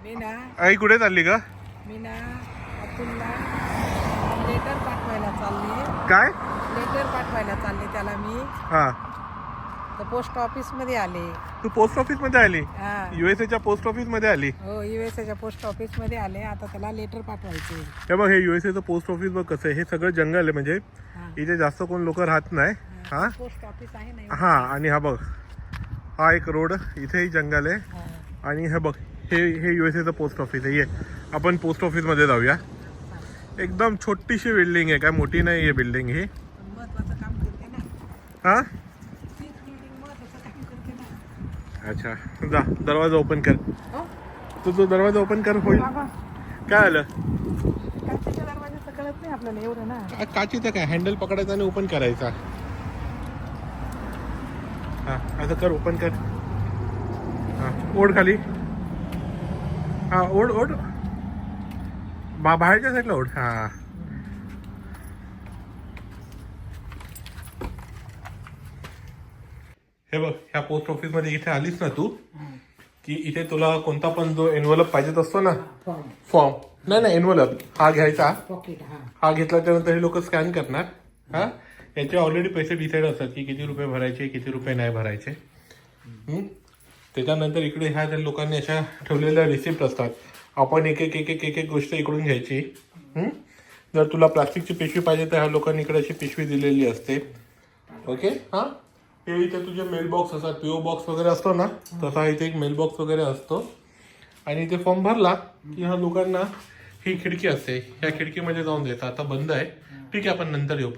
मी ना आई कुठे चालली का? मी ना अतुलला लेटर पाठवायला चालले. काय? लेटर पाठवायला चालले त्याला मी. हा, तर पोस्ट ऑफिस मध्ये आले. तू पोस्ट ऑफिस मध्ये आली? हा USA च्या पोस्ट ऑफिस मध्ये आली? हो, USA पोस्ट ऑफिस मध्ये आले. आता त्याला लेटर पाठवायचे. हे बघ, हे USA चं पोस्ट ऑफिस बघ कसं आहे. हे सगळं जंगल आहे, म्हणजे हा. इथे जास्त कोण लोक राहत नाही. हा पोस्ट ऑफिस आहे ना. हा, आणि हा बघ, हा एक रोड, इथेही जंगल आहे. हा. आणि हे बघ, हे USA चं पोस्ट ऑफिस आहे. ये आपण पोस्ट ऑफिस मध्ये जाऊया. एकदम छोटीशी बिल्डिंग आहे, काय मोठी नाही आहे बिल्डिंग ही. महत्वाचं काम करते ना. हा, तीच बिल्डिंग महत्वाचं काम करते ना. अच्छा, जा दरवाजा ओपन कर. हो? तो दरवाजा ओपन कर. होईल. बाबा, काय आलं? काचेच्या दरवाजाचं कळत नाही आपल्याला एवढं ना. काचीचं काय, हँडल पकडायचा आणि ओपन करायचा. हा, असं कर, ओपन कर. हा, ओढ खाली. हा, ओढ ओढ. बाहेरच्या साईडला ओढ. हा, हे बघ, ह्या पोस्ट ऑफिस मध्ये इथे आलीस ना तू, की इथे तुला कोणता पण जो एनव्हलप पाहिजेत असतो ना, फॉर्म नाही एनव्हलप, हा घ्यायचा. पॉकेट. हा. हा घेतला त्यानंतर हे लोक स्कॅन करणार. हा, याचे ऑलरेडी पैसे डिसाईड असतात की किती रुपये भरायचे, किती रुपये नाही भरायचे. त्याच्यानंतर इकडे ह्या ज्या लोकांनी अशा ठेवलेल्या रिसिप्ट असतात, आपण एक एक एक एक एक एक गोष्ट इकडून घ्यायची. जर तुला प्लास्टिकची पिशवी पाहिजे तर ह्या लोकांनी इकडे अशी पिशवी दिलेली असते. ओके. हा, हे इथे तुझे मेल बॉक्स असतात, PO बॉक्स वगैरे असतो ना, तसा इथे एक मेल बॉक्स वगैरे असतो. आणि इथे फॉर्म भरला की ह्या लोकांना ही खिडकी असते, ह्या खिडकीमध्ये जाऊन देतात. आता बंद आहे, ठीक आहे, आपण नंतर येऊ.